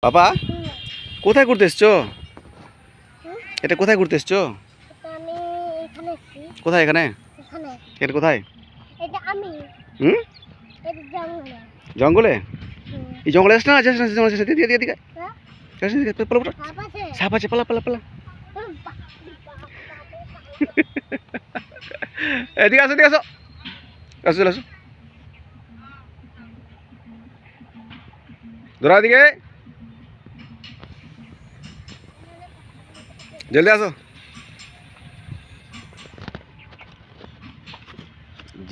বাবা কোথায় ঘুরতে এসছো? এটা কোথায় ঘুরতে এসছো? আমি এখানে এসেছি। কোথায় এখানে? এখানে এটা কোথায়? এটা আমি হুম এটা জঙ্গলে। জঙ্গলে? হুম। এই জঙ্গলে আসনা আছে আসনা জঙ্গলে আসনা দিয়ে দিয়ে দিয়ে হ্যাঁ? পালা পালা সাপ আছে? সাপ আছে পালা পালা পালা এদিকে আসো আসো আসো চলে আসো ধরা দিকে জলদি আসো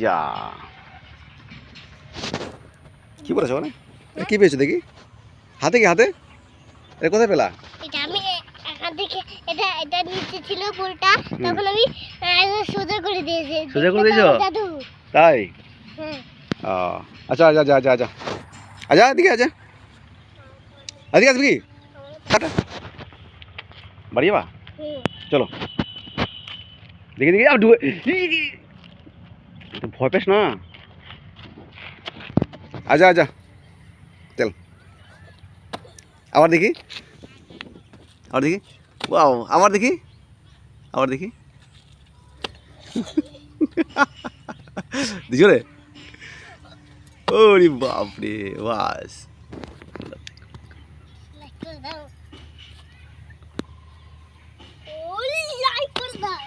যা কি বলেছো মানে কি পেয়েছো দেখি হাতে কি হাতে এটা কোথায় পেলা এটা আমি এখান থেকে এটা এটা নিচে ছিল ফুলটা তখন আমি সোজা করে দিয়েছি। সোজা করে দিয়েছো? জাদু। তাই হ্যাঁ। ও আচ্ছা আচ্ছা আচ্ছা আচ্ছা আচ্ছা আচ্ছা এদিকে আচ্ছা এদিকে আসবি কি টাটা বাড়ি যাবা হুম। চলো দেখি দেখি ডুবে ভয় পেস না আচ্ছা আচ্ছা চল আবার দেখি আবার দেখি ওয়াও আবার দেখি আবার দেখি দিছো রে ওরে বাপরে বাস লাইক করে দাও। ওই লাইক করে দাও।